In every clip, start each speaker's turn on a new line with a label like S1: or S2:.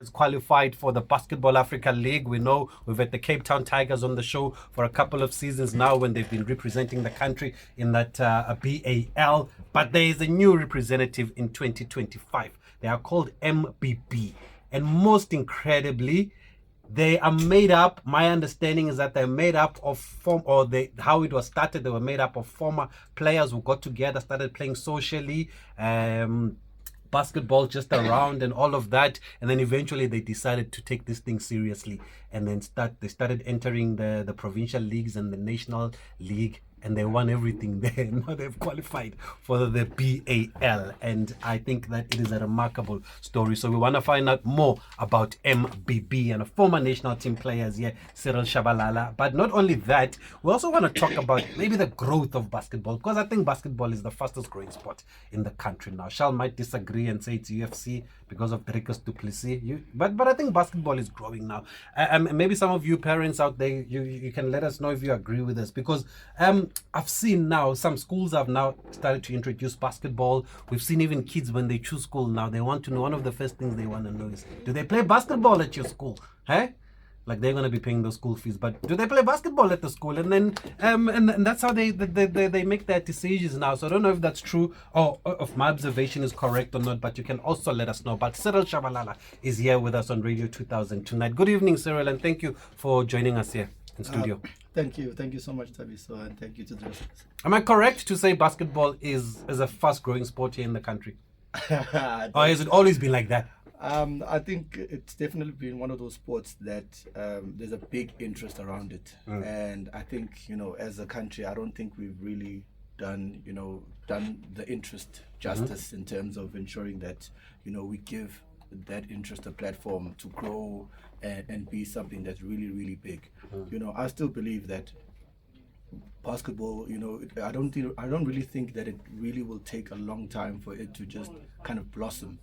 S1: is qualified for the Basketball Africa League. We know we've had the Cape Town Tigers on the show for a couple of seasons now when they've been representing the country in that BAL. But there is a new representative in 2025. They are called MBB. And most incredibly, they are made up. My understanding is that they're made up of how it was started. They were made up of former players who got together, started playing socially. Basketball just around and all of that, and then eventually they decided to take this thing seriously, and then they started entering the provincial leagues and the national league, and they won everything there. Now they've qualified for the BAL, and I think that it is a remarkable story. So we want to find out more about MBB and a former national team players here, Cyril Shabalala. But not only that, we also want to talk about maybe the growth of basketball, because I think basketball is the fastest growing sport in the country now. Shal might disagree and say it's UFC because of Dricus Duplessis, but I think basketball is growing now. Maybe some of you parents out there, you can let us know if you agree with us, because I've seen now some schools have now started to introduce basketball. We've seen even kids, when they choose school now, they want to know, one of the first things they want to know is, do they play basketball at your school? Hey? Like, they're going to be paying those school fees, but do they play basketball at the school? And then and that's how they make their decisions now. So I don't know if that's true or if my observation is correct or not, but you can also let us know. But Cyril Shabalala is here with us on Radio 2000 tonight. Good evening, Cyril, and thank you for joining us here in studio.
S2: Thank you so much, Tabiso, and thank you to the listeners.
S1: Am I correct to say basketball is a fast-growing sport here in the country? Or has it always been like that?
S2: I think it's definitely been one of those sports that there's a big interest around it, and I think, as a country, I don't think we've really done the interest justice in terms of ensuring that we give that interest a platform to grow and be something that's really, really big. I still believe that basketball, I don't really think that it really will take a long time for it to just kind of blossom.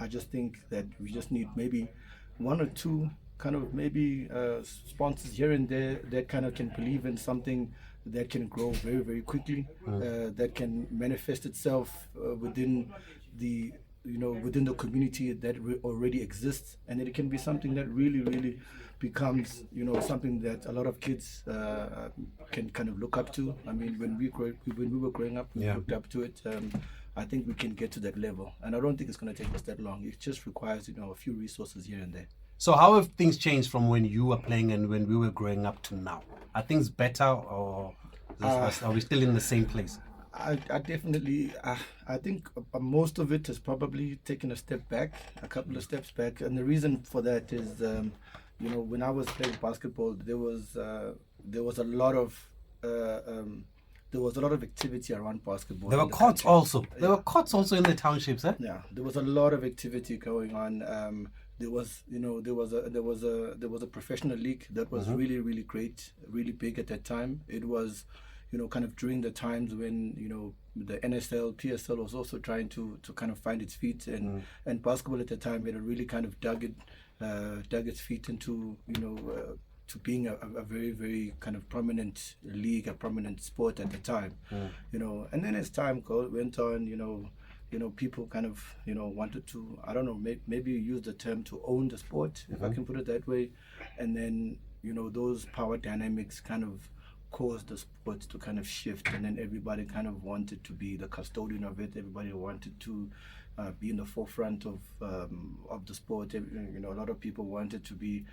S2: I just think that we just need maybe one or two kind of maybe sponsors here and there that kind of can believe in something that can grow very, very quickly, that can manifest itself within the within the community that already exists, and it can be something that really, really becomes something that a lot of kids can kind of look up to. I mean, when we were growing up, we looked up to it. I think we can get to that level, and I don't think it's going to take us that long. It just requires a few resources here and there.
S1: So how have things changed from when you were playing and when we were growing up to now? Are things better, or are we still in the same place?
S2: I definitely, I think most of it has probably taken a couple of steps back, and the reason for that is, when I was playing basketball, there was a lot of activity around basketball.
S1: There were courts also. There were courts also in the townships, eh?
S2: Yeah, there was a lot of activity going on. There was a professional league that was really, really great, really big at that time. It was kind of during the times when the NSL, PSL was also trying to kind of find its feet, and basketball at the time had really kind of dug its feet into to being a very, very kind of prominent league, a prominent sport at the time. And then as time went on, people kind of wanted to, I don't know, maybe use the term to own the sport, if I can put it that way, and then those power dynamics kind of caused the sport to kind of shift, and then everybody kind of wanted to be the custodian of it. Everybody wanted to be in the forefront of the sport. A lot of people wanted to be,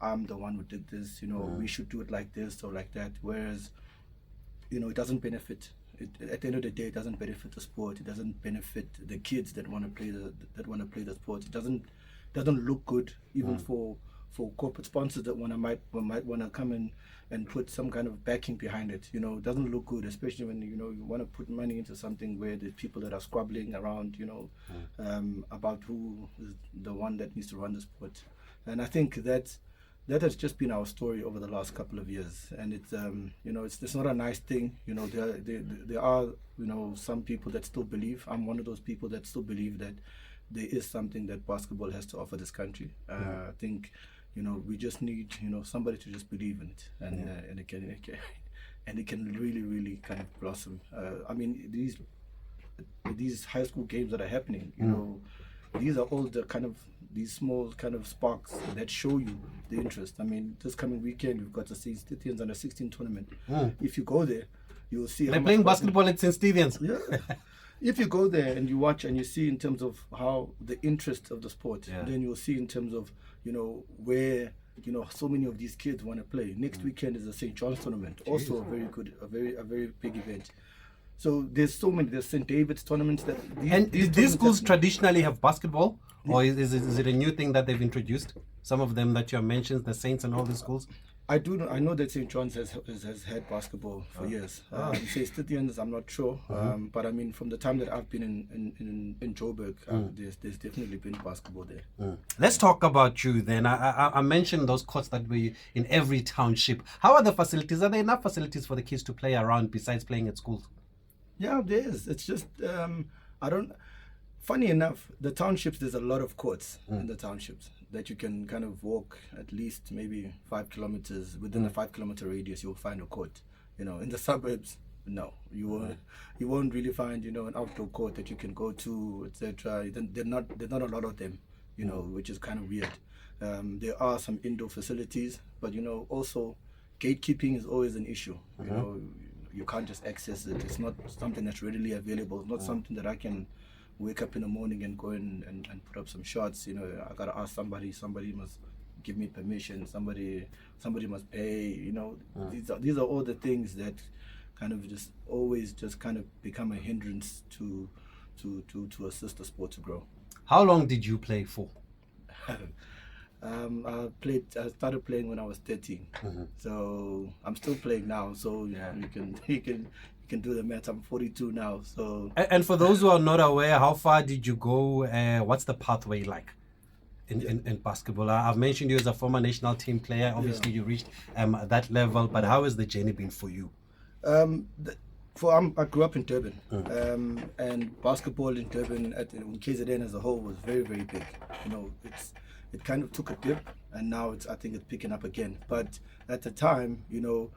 S2: I'm the one who did this. We should do it like this or like that. Whereas, it doesn't benefit. At the end of the day, it doesn't benefit the sport. It doesn't benefit the kids that want to play the sport. It doesn't look good even for corporate sponsors that might want to come in and put some kind of backing behind it. It doesn't look good, especially when you want to put money into something where the people that are squabbling around about who is the one that needs to run the sport. And I think that has just been our story over the last couple of years, and it's it's not a nice thing. There are some people that still believe. I'm one of those people that still believe that there is something that basketball has to offer this country. I think we just need somebody to just believe in it, and it can really, really kind of blossom. I mean, these high school games that are happening, these are all the kind of these small kind of sparks that show you the interest. I mean, this coming weekend we've got the St. Stithians under 16 tournament. If you go there, you will see
S1: they're playing basketball at St. Stephen's.
S2: Yeah. If you go there and you watch and you see in terms of how the interest of the sport, then you'll see in terms of, you know, where, you know, so many of these kids want to play. Next weekend is the St. John's tournament, also a very good, a very big event. So there's so many. There's St. David's tournaments that
S1: these schools traditionally have basketball, or is it a new thing that they've introduced? Some of them that you have mentioned, the Saints and all the schools.
S2: I know that St. John's has had basketball for years. St. Stithians, I'm not sure, but I mean, from the time that I've been in Joburg, there's definitely been basketball there.
S1: Let's talk about you then. I mentioned those courts that were in every township. How are the facilities? Are there enough facilities for the kids to play around besides playing at schools?
S2: Yeah, there is. It's just funny enough, the townships, there's a lot of courts in the townships that you can kind of walk at least maybe 5 kilometers. Within a 5-kilometer radius, you'll find a court. You know, in the suburbs, no, you won't really find, you know, an outdoor court that you can go to, etc. There's not a lot of them, you know, which is kind of weird. There are some indoor facilities, but, you know, also gatekeeping is always an issue. You know, you can't just access it. It's not something that's readily available. It's not something that I can wake up in the morning and go in and put up some shots. You know, I gotta ask somebody must give me permission, somebody must pay. You know, these are all the things that kind of just always just kind of become a hindrance to assist the sport to grow.
S1: How long did you play for?
S2: I started playing when I was 13, so I'm still playing now. So you can do the math. I'm 42 now. So
S1: And for those who are not aware, how far did you go? What's the pathway like in basketball? I've mentioned you as a former national team player. Obviously, you reached that level, but how has the journey been for you?
S2: I grew up in Durban, and basketball in Durban, in KZN as a whole, was very, very big. You know, it kind of took a dip, and now I think it's picking up again. But at the time, you know,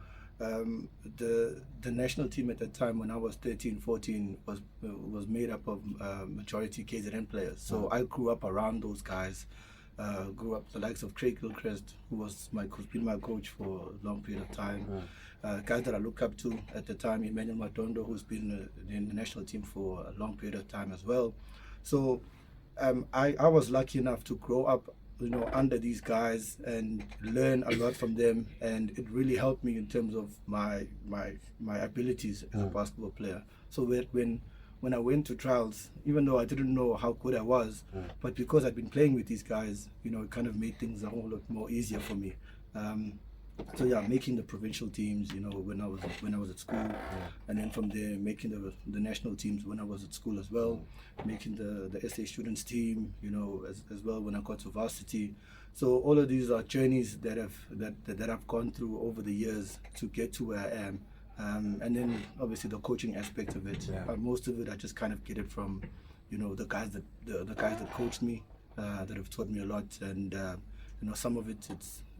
S2: the national team at that time, when I was 13, 14, was made up of majority KZN players. So I grew up around those guys. Grew up the likes of Craig Gilchrist, who's been my coach for a long period of time. Guys that I look up to at the time, Emmanuel Matondo, who's been in the national team for a long period of time as well. So I was lucky enough to grow up, you know, under these guys and learn a lot from them, and it really helped me in terms of my abilities as a basketball player. So when I went to trials, even though I didn't know how good I was, but because I'd been playing with these guys, you know, it kind of made things a whole lot more easier for me. So yeah, making the provincial teams, you know, when I was at school, and then from there making the national teams when I was at school as well, making the SA students team, you know, as well when I got to varsity. So all of these are journeys that I've gone through over the years to get to where I am. And then obviously the coaching aspect of it. Most of it I just kind of get it from, you know, the guys that coached me, that have taught me a lot, and you know, some of it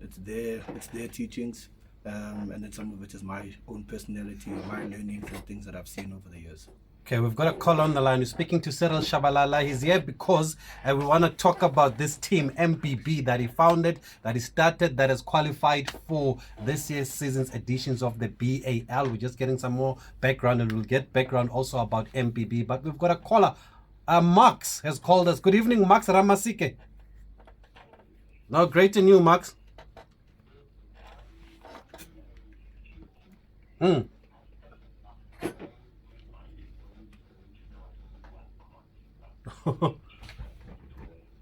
S2: it's their teachings, and then some of it is my own personality, my learnings and things that I've seen over the years.
S1: Okay, we've got a call on the line. We're speaking to Cyril Shabalala. He's here because we want to talk about this team, MBB, that he founded, that he started, that has qualified for this year's season's editions of the BAL. We're just getting some more background, and we'll get background also about MBB. But we've got a caller. Max has called us. Good evening, Max Ramasike. No, great to you, Max. Mm.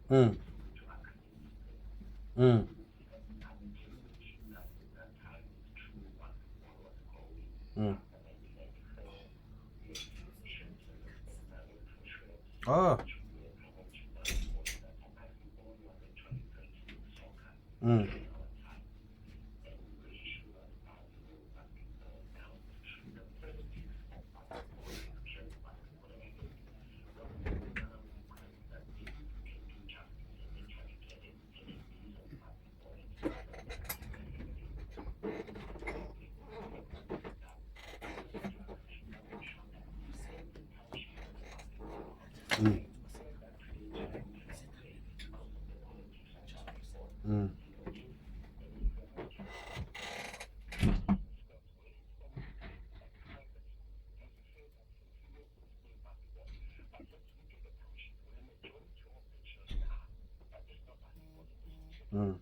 S1: Mm. Mm. Mm. Oh. Mm. Mm. Mm. Mm.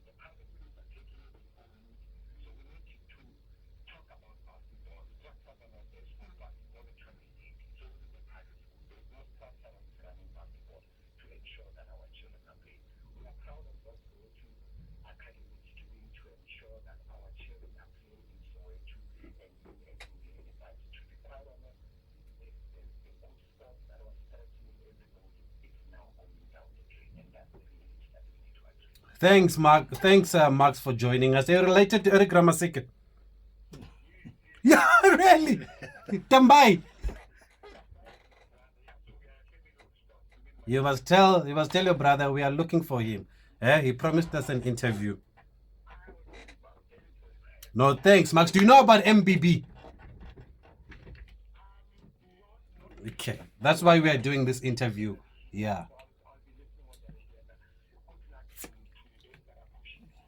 S1: Thanks, Mark. Thanks, Max, for joining us. Are you related to Eric Ramasike? Yeah, really? Tambai. You must tell your brother we are looking for him. He promised us an interview. No, thanks, Max. Do you know about MBB? Okay, that's why we are doing this interview. Yeah.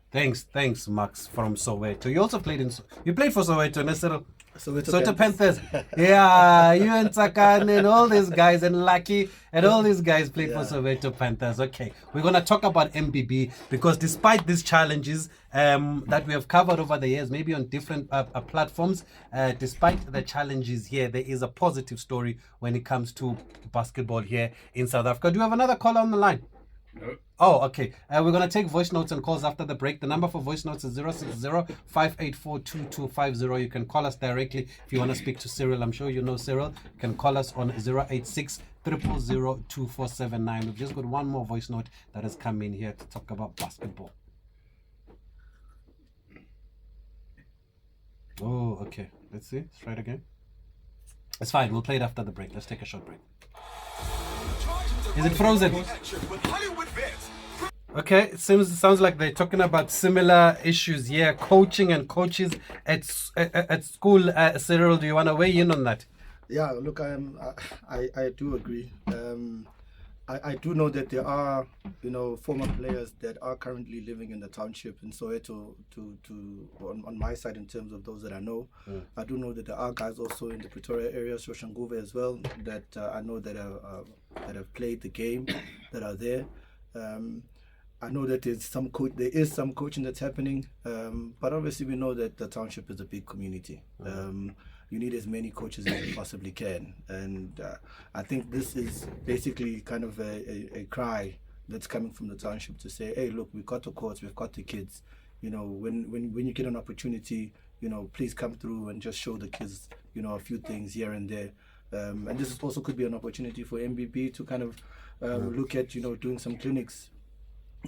S1: Thanks, Max from Soweto. You also played you played for Soweto, Nesero. Soweto Panthers. Yeah, you and Sakan and all these guys and Lucky and all these guys played for Soweto Panthers. Okay, we're gonna talk about MBB because despite these challenges that we have covered over the years, maybe on different platforms, despite the challenges here, there is a positive story when it comes to basketball here in South Africa. Do you have another caller on the line?
S2: No.
S1: Oh, okay. We're going to take voice notes and calls after the break. The number for voice notes is 060-584-2250. You can call us directly if you want to speak to Cyril. I'm sure you know Cyril. You can call us on 086-000-2479. We've just got one more voice note that has come in here to talk about basketball. Oh, okay. Let's see. Let's try it again. It's fine. We'll play it after the break. Let's take a short break. Is it frozen? Okay, it sounds like they're talking about similar issues here, coaching and coaches at school. Cyril, do you want to weigh in on that?
S2: Yeah, look, I do agree. I do know that there are, former players that are currently living in the township in Soweto. On my side, in terms of those that I know, I do know that there are guys also in the Pretoria area, Soshanguve as well, that I know that have played the game, that are there. I know that there is some coaching that's happening, but obviously we know that the township is a big community. You need as many coaches as you possibly can, and I think this is basically kind of a cry that's coming from the township to say, hey, look, we've got the courts, we've got the kids. When you get an opportunity, please come through and just show the kids, a few things here and there. And this also could be an opportunity for MBB to kind of look at, doing some clinics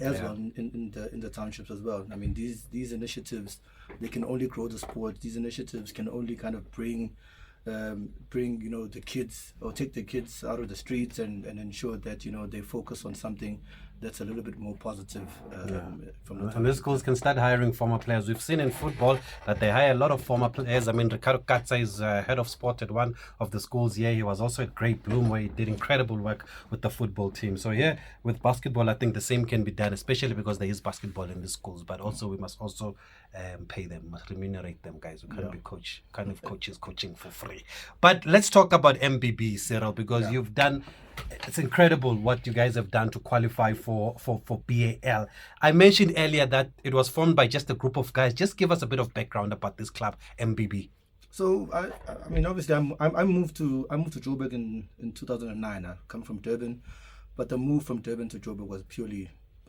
S2: as well in the townships as well. I mean, these initiatives, they can only grow the sport. These initiatives can only kind of bring the kids, or take the kids out of the streets and ensure that they focus on something that's a little bit more positive.
S1: And the schools can start hiring former players. We've seen in football that they hire a lot of former players. I mean, Ricardo Katza is head of sport at one of the schools here. He was also at Great Bloom, where he did incredible work with the football team. So with basketball, I think the same can be done, especially because there is basketball in the schools. But also we must also pay them, must remunerate them, guys. We can't be coaches coaching for free. But let's talk about MBB, Cyril, because you've done. It's incredible what you guys have done to qualify for BAL. I mentioned earlier that it was formed by just a group of guys. Just give us a bit of background about this club, MBB.
S2: So I mean, obviously, I moved to Joburg in 2009. I come from Durban, but the move from Durban to Joburg was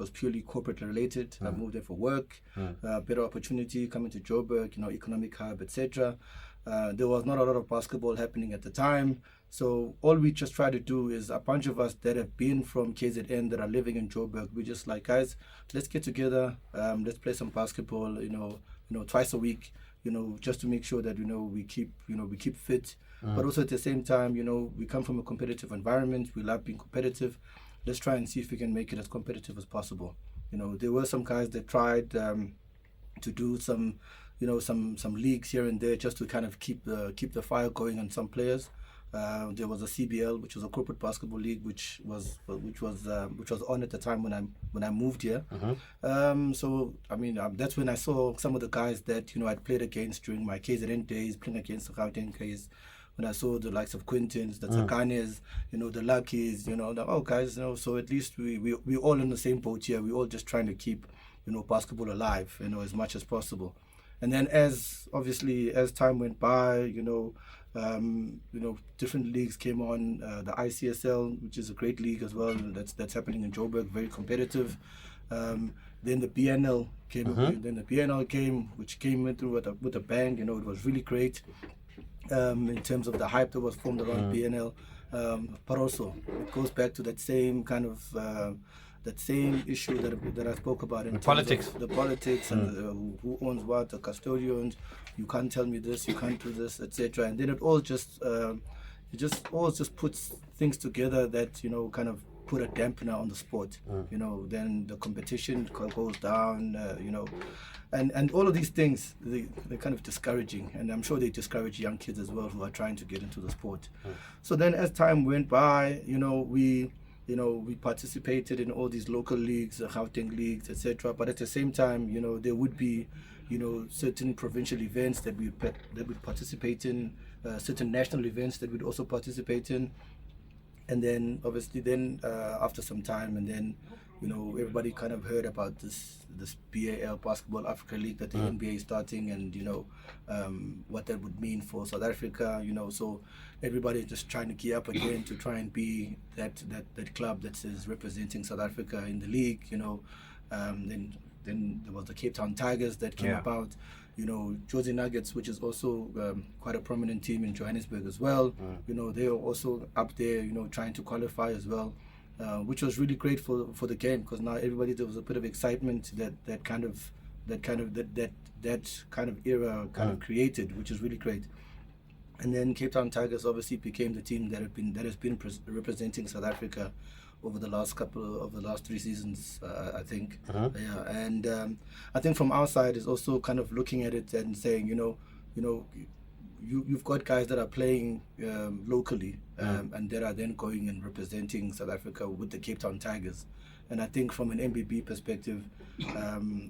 S2: purely corporate related. I moved there for work, better opportunity coming to Joburg, economic hub, etc. There was not a lot of basketball happening at the time. So all we just try to do is, a bunch of us that have been from KZN that are living in Joburg, we just like, guys, let's get together, let's play some basketball, twice a week, just to make sure that we keep fit. But also at the same time, we come from a competitive environment. We love being competitive. Let's try and see if we can make it as competitive as possible. There were some guys that tried to do some leagues here and there just to kind of keep the fire going on some players. There was a CBL, which was a corporate basketball league, which was on at the time when I moved here. So I mean, that's when I saw some of the guys that I'd played against during my KZN days, playing against the Gauteng guys. When I saw the likes of Quintins, the Tsakanes, the Luckies, guys, so at least we all in the same boat here. We're all just trying to keep basketball alive, as much as possible. And then as time went by, different leagues came on. The ICSL, which is a great league as well, that's happening in Joburg, very competitive. Then the BNL came. Then the BNL came, which came through with a bang. It was really great in terms of the hype that was formed around BNL. But also, it goes back to that same kind of that same issue that I spoke about in
S1: politics.
S2: The politics and who owns what, the custodians. You can't tell me this, you can't do this, etc. And then it all just puts things together that kind of put a dampener on the sport. Then the competition goes down. And all of these things they're kind of discouraging, and I'm sure they discourage young kids as well who are trying to get into the sport. So then as time went by, we participated in all these local leagues, Gauteng leagues, etc. But at the same time, there would be, certain provincial events that we'd participate in, certain national events that we'd also participate in. And then obviously after some time, and then everybody kind of heard about this BAL Basketball Africa League that the NBA is starting, and what that would mean for South Africa. So everybody just trying to gear up again to try and be that club that is representing South Africa in the league. Then there was the Cape Town Tigers that came about. Jozi Nuggets, which is also quite a prominent team in Johannesburg as well. They are also up there, trying to qualify as well, which was really great for the game, because now there was a bit of excitement that kind of era kind of created, which is really great. And then Cape Town Tigers obviously became the team that has been representing South Africa over the last 3 seasons, I think. Yeah, and I think from our side is also kind of looking at it and saying, you've got guys that are playing locally, and that are then going and representing South Africa with the Cape Town Tigers. And I think from an MBB perspective,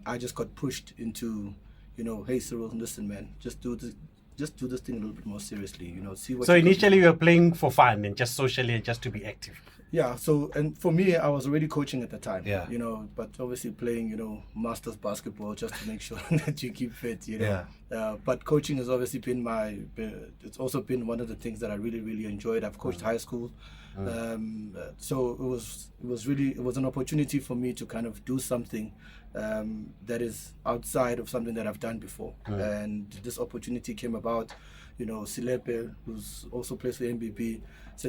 S2: I just got pushed into, hey Cyril, listen man, just do this thing a little bit more seriously. See what.
S1: So initially you were playing for fun and just socially and just to be active.
S2: Yeah, so, and for me, I was already coaching at the time,
S1: Yeah.
S2: But obviously playing, masters basketball just to make sure that you keep fit,
S1: Yeah.
S2: But coaching has obviously been it's also been one of the things that I really, really enjoyed. I've coached high school. So it was an opportunity for me to kind of do something that is outside of something that I've done before. And this opportunity came about. Silepe, who's also plays for MBB.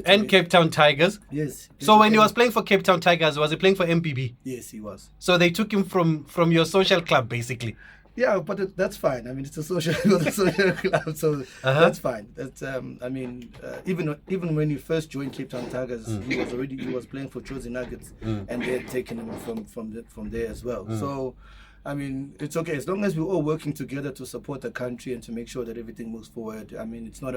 S1: And Cape Town Tigers.
S2: Yes.
S1: So when he was playing for Cape Town Tigers, was he playing for MBB?
S2: Yes, he was.
S1: So they took him from your social club, basically.
S2: Yeah, but that's fine. I mean, it's a social club, so that's fine. That's even when he first joined Cape Town Tigers, he was playing for Jozi Nuggets, and they had taken him from there as well. So, I mean, it's okay as long as we're all working together to support the country and to make sure that everything moves forward. I mean, it's not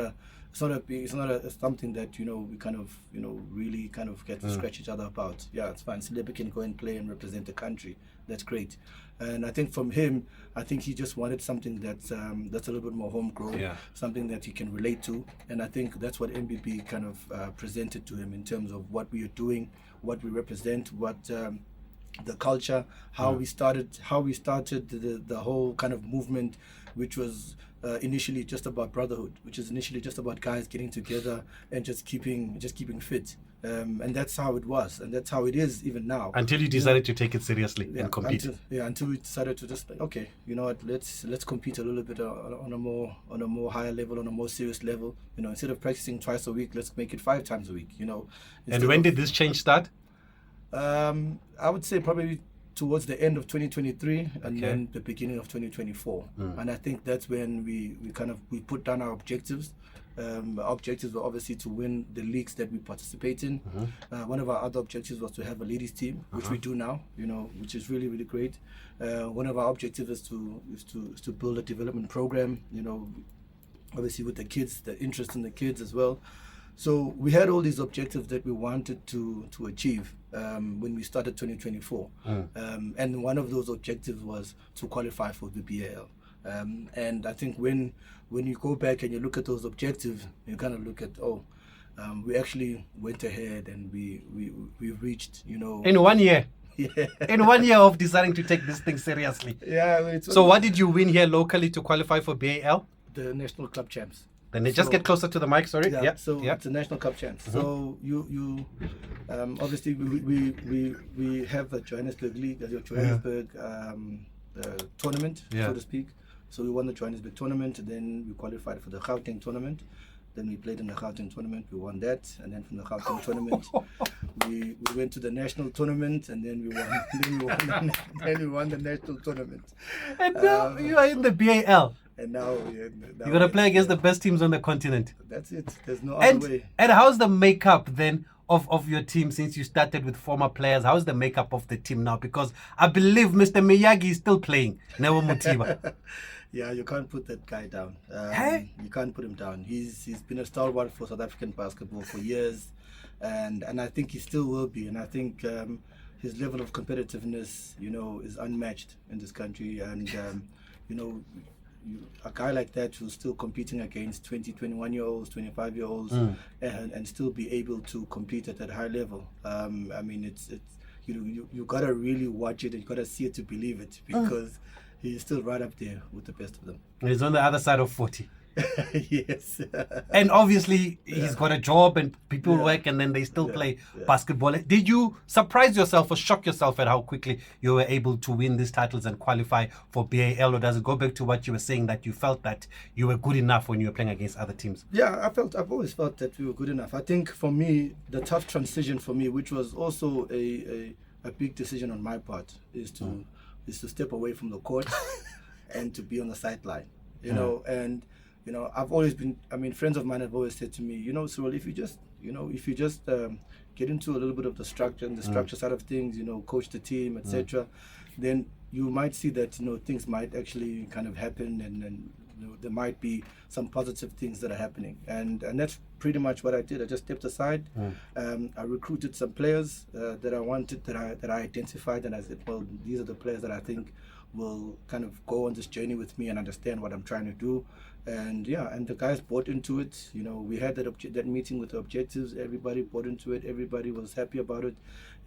S2: something that we kind of really kind of get to scratch each other about. Yeah, it's fine. Silepe can go and play and represent the country. That's great. And I think from him, I think he just wanted something that's a little bit more homegrown, something that he can relate to. And I think that's what MBB kind of presented to him in terms of what we are doing, what we represent, what. The culture, how we started the whole kind of movement, which was initially just about brotherhood, which is initially just about guys getting together and just keeping fit, and that's how it was, and that's how it is even now.
S1: Until you decided to take it seriously and compete.
S2: Until we decided to just okay, you know what, let's compete a little bit on a more higher level, on a more serious level. Instead of practicing twice a week, let's make it 5 times a week.
S1: And when did this change start?
S2: I would say probably towards the end of 2023 and then the beginning of 2024. And I think that's when we put down our objectives. Our objectives were obviously to win the leagues that we participate in. One of our other objectives was to have a ladies team, which we do now, which is really, really great. One of our objectives is to build a development program, obviously with the kids, the interest in the kids as well. So we had all these objectives that we wanted to achieve when we started 2024. And one of those objectives was to qualify for the BAL. And I think when you go back and you look at those objectives, you kind of look at, we actually went ahead and we reached,
S1: In 1 year.
S2: Yeah.
S1: In 1 year of deciding to take this thing seriously.
S2: Yeah.
S1: So what did you win here locally to qualify for BAL?
S2: The National Club Champs.
S1: Then they just get closer to the mic, sorry.
S2: So it's the National Cup Champs. So you obviously we have the Johannesburg League, the Johannesburg tournament, so to speak. So we won the Johannesburg tournament, and then we qualified for the Gauteng tournament. Then we played in the Gauteng tournament, we won that, and then from the Gauteng tournament, we went to the national tournament, and then we won. Then we won the national tournament.
S1: And now you are in the BAL.
S2: And now
S1: You're going to play against the best teams on the continent.
S2: That's it. There's no other way.
S1: And how's the makeup then of your team since you started with former players? How's the makeup of the team now? Because I believe Mr. Miyagi is still playing. Never Mutiba.
S2: Yeah, you can't put that guy down.
S1: Hey?
S2: You can't put him down. He's been a stalwart for South African basketball for years, and I think he still will be. And I think his level of competitiveness, is unmatched in this country. And a guy like that who's still competing against 20, 21-year-olds, 25-year-olds, and still be able to compete at that high level. I mean, it's you gotta really watch it and you gotta see it to believe it, because he's still right up there with the best of them.
S1: He's on the other side of 40.
S2: Yes.
S1: And obviously he's got a job and people work, and then they still play basketball. Did you surprise yourself or shock yourself at how quickly you were able to win these titles and qualify for BAL? Or does it go back to what you were saying, that you felt that you were good enough when you were playing against other teams?
S2: Yeah, I've always felt that we were good enough. I think for me, the tough transition for me, which was also a big decision on my part, is to step away from the court and to be on the sideline. And I've always been, friends of mine have always said to me, Cyril, if you just get into a little bit of the structure and the structure side of things, coach the team, etc., then you might see that, things might actually kind of happen, and there might be some positive things that are happening. And that's pretty much what I did. I just stepped aside. I recruited some players that I wanted, that I identified, and I said, well, these are the players that I think will kind of go on this journey with me and understand what I'm trying to do. And the guys bought into it. We had that meeting with the objectives. Everybody bought into it. Everybody was happy about it.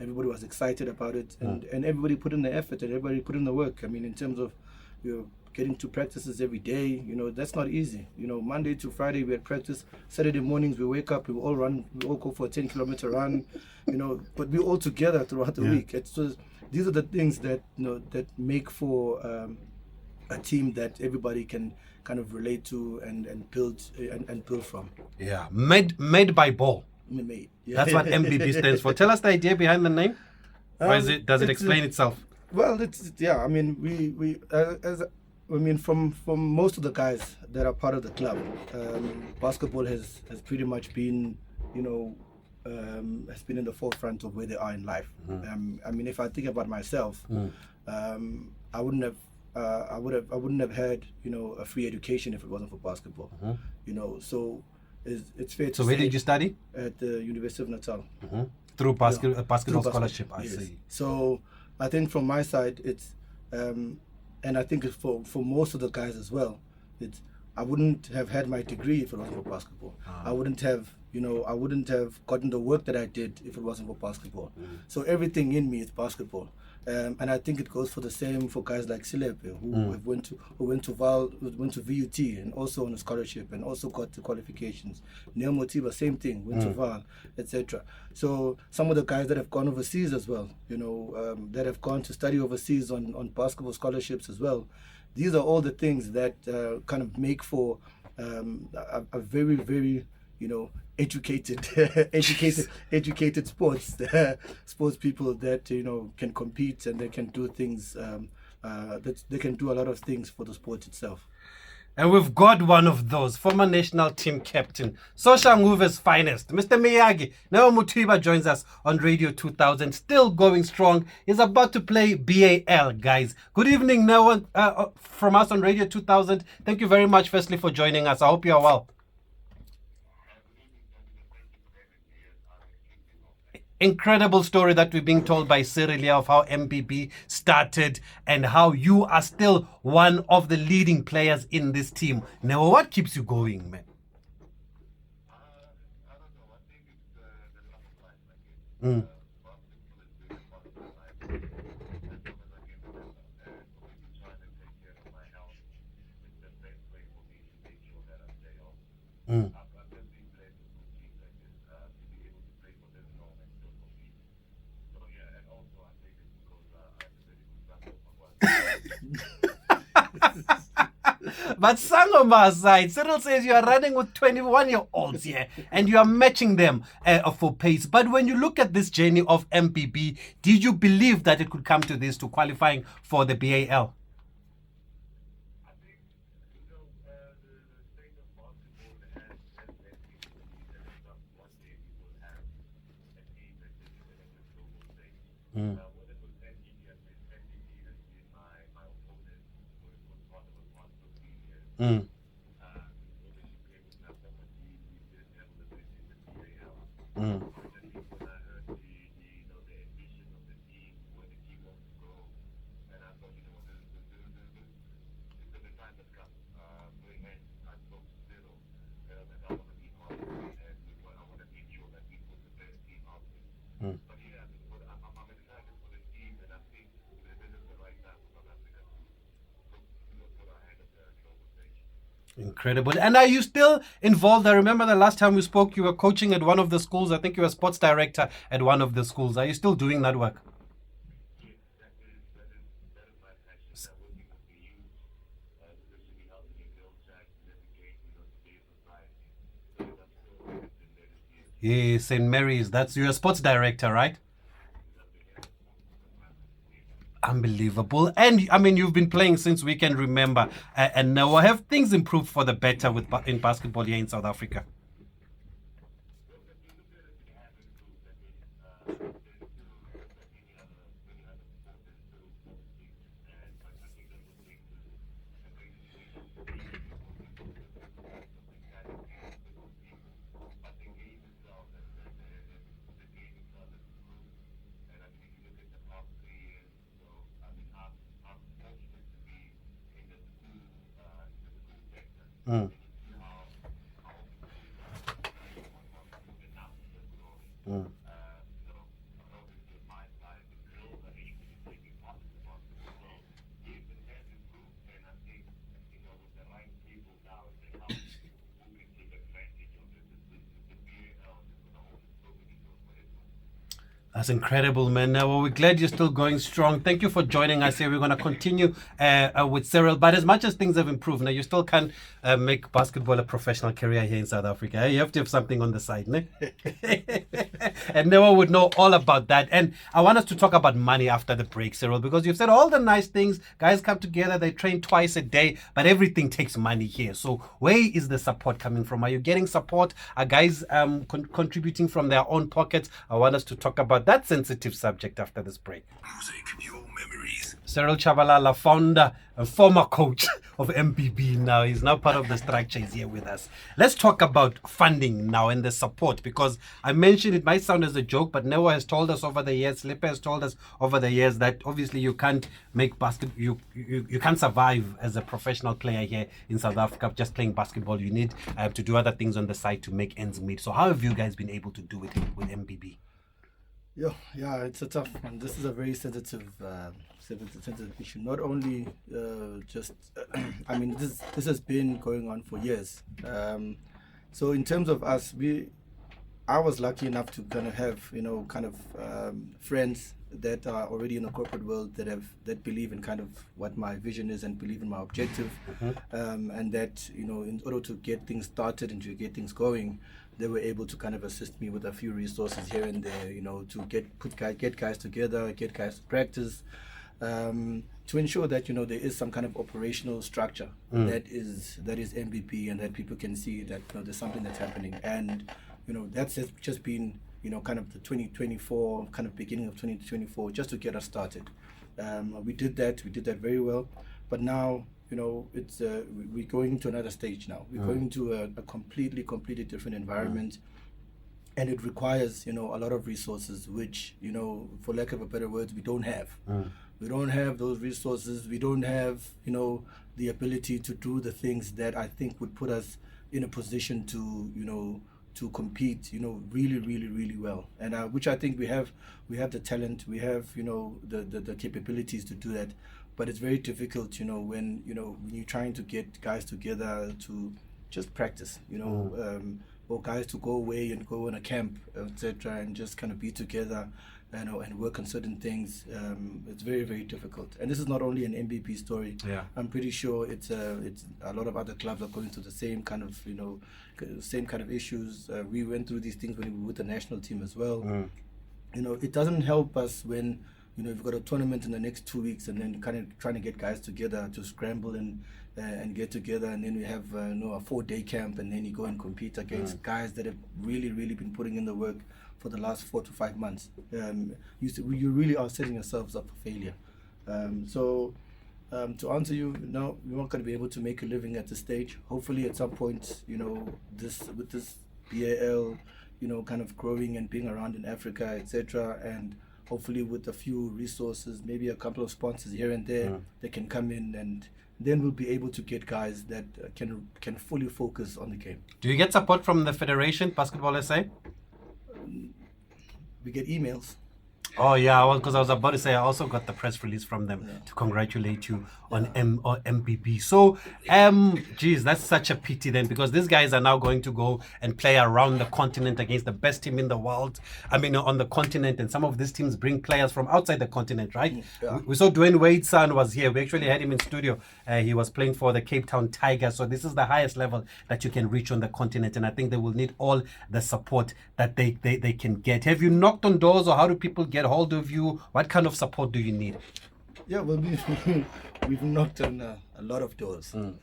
S2: Everybody was excited about it, and everybody put in the effort and everybody put in the work. In terms of getting to practices every day, that's not easy. Monday to Friday we had practice. Saturday mornings we wake up, we all go for a 10-kilometer run, but we're all together throughout the week. It's just, these are the things that that make for a team that everybody can kind of relate to and build from.
S1: Yeah, made by BAL.
S2: Made.
S1: That's what MBB stands for. Tell us the idea behind the name. Or does it explain itself?
S2: Well, from most of the guys that are part of the club, basketball has pretty much been, has been in the forefront of where they are in life. If I think about myself, I wouldn't have had a free education if it wasn't for basketball. So it's fair to say.
S1: So where did you study?
S2: At the University of Natal.
S1: Through basketball scholarship. I see.
S2: So I think from my side, it's and I think for most of the guys as well, I wouldn't have had my degree if it wasn't for basketball. I wouldn't have gotten the work that I did if it wasn't for basketball. So everything in me is basketball. And I think it goes for the same for guys like Silepe, who went to VUT and also on a scholarship and also got the qualifications. Neo Motiba, same thing, went to VAL, etc. So some of the guys that have gone overseas as well, that have gone to study overseas on basketball scholarships as well. These are all the things that kind of make for a very, very educated sports people that can compete, and they can do things that they can do a lot of things for the sport itself.
S1: And we've got one of those, former national team captain, Soshanguve's finest, Mr. Miyagi. Now Mutiba joins us on Radio 2000, still going strong. He's about to play BAL, guys. Good evening, now from us on Radio 2000. Thank you very much, firstly, for joining us. I hope you are well. Incredible story that we're being told by Cyril here of how MBB started and how you are still one of the leading players in this team. Now, what keeps you going, man? Mm. Mm. But Sangoma aside, Cyril says you are running with 21-year-olds here and you are matching them for pace. But when you look at this journey of MBB, did you believe that it could come to this, to qualifying for the BAL? Mm. Mm. Mm. Mm. Incredible. And are you still involved? I remember the last time we spoke, you were coaching at one of the schools. I think you were sports director at one of the schools. Are you still doing that work? Yes, St. Mary's. That's you're a sports director, right? Unbelievable. And I mean, you've been playing since we can remember. And now have things improved for the better in basketball here in South Africa? Mm. Mm. That's incredible, man. Well, we're glad you're still going strong. Thank you for joining us here. We're going to continue with Cyril. But as much as things have improved, now you still can't make basketball a professional career here in South Africa. You have to have something on the side, ne? And Noah would know all about that. And I want us to talk about money after the break, Cyril, because you've said all the nice things. Guys come together, they train twice a day, but everything takes money here. So where is the support coming from? Are you getting support? Are guys contributing from their own pockets? I want us to talk about that sensitive subject after this break.
S3: Music, your memories.
S1: Cyril Shabalala, founder and former coach of MBB now. He's now part of the structure. He's here with us. Let's talk about funding now and the support, because I mentioned it might sound as a joke, but Noah has told us over the years, Lippe has told us over the years that obviously you can't make basketball, you can't survive as a professional player here in South Africa just playing basketball. You need to do other things on the side to make ends meet. So how have you guys been able to do it with MBB?
S2: Yeah, it's a tough one. This is a very sensitive issue. Not only just, I mean, this has been going on for years. So in terms of us, I was lucky enough to kind of have friends that are already in the corporate world that believe in kind of what my vision is and believe in my objective, and that in order to get things started and to get things going, they were able to kind of assist me with a few resources here and there, to get guys together, get guys to practice, to ensure that there is some kind of operational structure that is MVP, and that people can see that there's something that's happening. And that's just been kind of the 2024, kind of beginning of 2024, just to get us started. We did that very well, but now it's we're going to another stage now. We're going to a completely different environment. and it requires, a lot of resources, which, for lack of a better words, we don't have. We don't have those resources. We don't have, the ability to do the things that I think would put us in a position to, to compete, really, really, really well. And which I think we have the talent, we have, the capabilities to do that. But it's very difficult, when you're trying to get guys together to just practice, or guys to go away and go on a camp, etc., and just kind of be together, and work on certain things. It's very, very difficult. And this is not only an MBB story.
S1: Yeah.
S2: I'm pretty sure it's a lot of other clubs are going through the same kind of same kind of issues. We went through these things when we were with the national team as well. It doesn't help us when you've got a tournament in the next 2 weeks, and then kind of trying to get guys together to scramble and get together, and then we have a 4-day camp, and then you go and compete against guys that have really, really been putting in the work for the last 4 to 5 months. You really are setting yourselves up for failure. So to answer you, no, we're not going to be able to make a living at this stage. Hopefully at some point, with this BAL, kind of growing and being around in Africa, etc., and hopefully with a few resources, maybe a couple of sponsors here and there, they can come in, and then we'll be able to get guys that can fully focus on the game.
S1: Do you get support from the Federation, Basketball SA?
S2: We get emails.
S1: Oh yeah, because I was about to say I also got the press release from them to congratulate you on MBB. So, geez, that's such a pity then, because these guys are now going to go and play around the continent against the best team in the world. I mean, on the continent, and some of these teams bring players from outside the continent, right?
S2: Yeah.
S1: We saw Dwayne Wade's son was here. We actually had him in studio. He was playing for the Cape Town Tigers. So this is the highest level that you can reach on the continent, and I think they will need all the support that they can get. Have you knocked on doors, or how do people get hold of you? What kind of support do you need?
S2: Yeah, well, we've knocked on a lot of doors. Some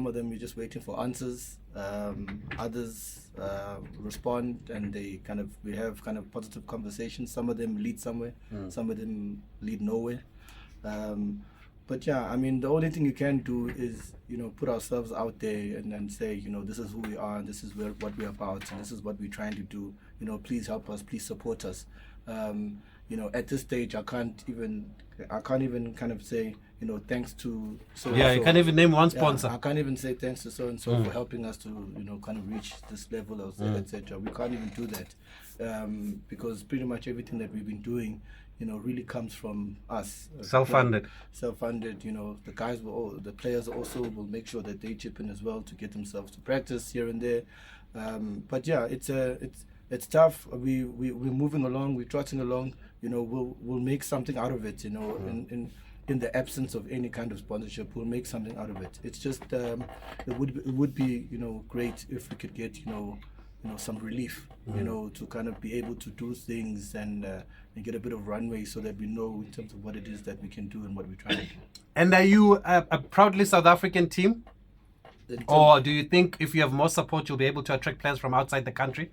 S2: of them we're just waiting for answers. Others respond, and we have kind of positive conversations. Some of them lead somewhere. Some of them lead nowhere. But yeah, I mean, the only thing you can do is, put ourselves out there and say, this is who we are, and this is what we're about, and this is what we're trying to do. Please help us, please support us. At this stage, I can't even kind of say, thanks to so.
S1: Yeah, you can't even name one sponsor.
S2: I can't even say thanks to so and so for helping us to, kind of reach this level, etc. We can't even do that, because pretty much everything that we've been doing, really comes from us.
S1: Self-funded.
S2: Self-funded. The players also will make sure that they chip in as well to get themselves to practice here and there. But yeah, it's tough. We're moving along. We're trotting along. We'll make something out of it. In the absence of any kind of sponsorship, we'll make something out of it. It's just it would be great if we could get some relief, to kind of be able to do things and get a bit of runway, so that we know in terms of what it is that we can do and what we're trying to do.
S1: And are you a proudly South African team? Or do you think if you have more support, you'll be able to attract players from outside the country?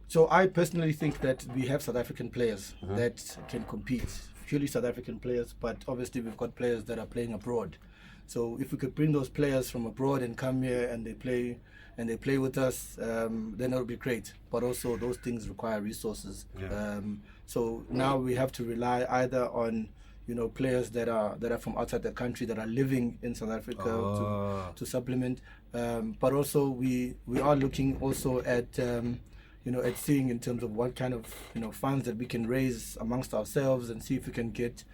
S2: So I personally think that we have South African players that can compete, purely South African players, but obviously we've got players that are playing abroad. So if we could bring those players from abroad and come here and they play with us, then that would be great. But also those things require resources.
S1: Yeah.
S2: So now we have to rely either on players that are from outside the country that are living in South Africa to supplement. But also we are looking also at at seeing in terms of what kind of funds that we can raise amongst ourselves, and see if we can get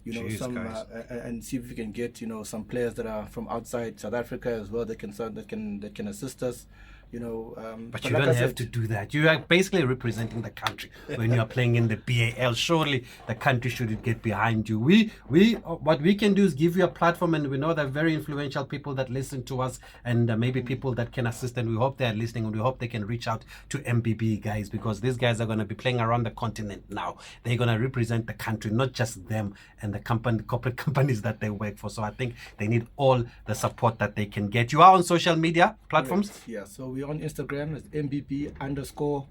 S2: and see if we can get some players that are from outside South Africa as well that can assist us.
S1: But you don't have to do that. You are basically representing the country when you are playing in the BAL. Surely the country should get behind you. What we can do is give you a platform, and we know there are very influential people that listen to us, and maybe people that can assist, and we hope they are listening, and we hope they can reach out to MBB guys, because these guys are going to be playing around the continent now. They're going to represent the country, not just them and the corporate companies that they work for. So I think they need all the support that they can get. You are on social media platforms?
S2: Yeah, so we're on Instagram as MBB_basketball.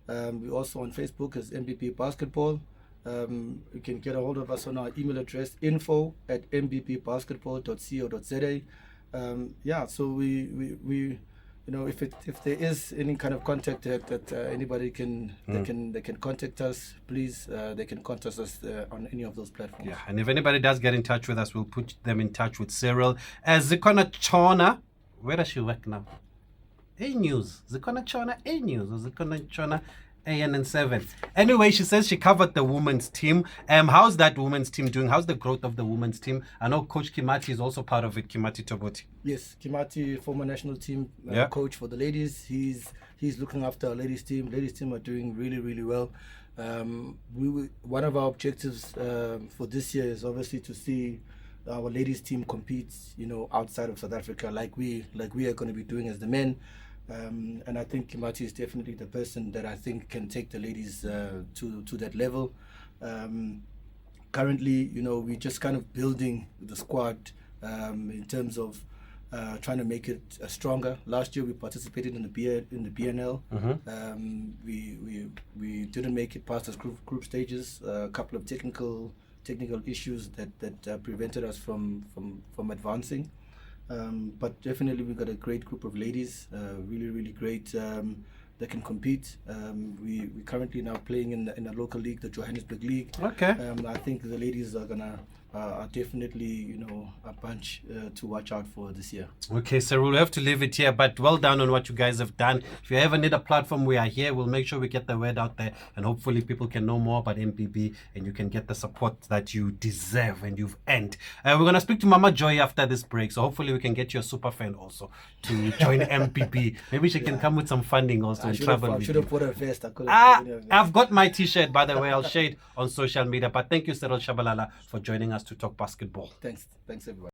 S2: We're also on Facebook as MBB Basketball. You can get a hold of us on our email address, info@mbbbasketball.co.za. So we if there is any kind of contact that anybody can they can contact us, please they can contact us on any of those platforms.
S1: Yeah, and if anybody does get in touch with us, we'll put them in touch with Cyril. Zikona Chona, where does she work now? A News. Zikona Chona, A News, or Zikona Chona, ANN7. Anyway, she says she covered the women's team. How's that women's team doing? How's the growth of the women's team? I know Coach Kimati is also part of it, Kimati Toboti.
S2: Yes, Kimati, former national team coach for the ladies. He's looking after our ladies team. Ladies team are doing really, really well. One of our objectives for this year is obviously to see our ladies team compete, outside of South Africa, like we are going to be doing as the men. And I think Kimati is definitely the person that I think can take the ladies to that level. Currently, we're just kind of building the squad in terms of trying to make it stronger. Last year we participated in the BNL. We didn't make it past the group stages. A couple of technical issues that prevented us from advancing. But definitely we've got a great group of ladies, really, really great, that can compete. We're currently now playing in a local league, the Johannesburg League.
S1: Okay.
S2: I think the ladies are definitely, a bunch to watch out for this year.
S1: Okay, so we'll have to leave it here, but well done on what you guys have done. If you ever need a platform, we are here. We'll make sure we get the word out there, and hopefully people can know more about MBB and you can get the support that you deserve and you've earned. We're going to speak to Mama Joy after this break, so hopefully we can get you a super fan also to join MBB. Maybe she can come with some funding also and travel with
S2: I should have put a vest.
S1: I've got my t-shirt, by the way. I'll share it on social media. But thank you, Cyril Shabalala, for joining us to talk basketball.
S2: Thanks everyone.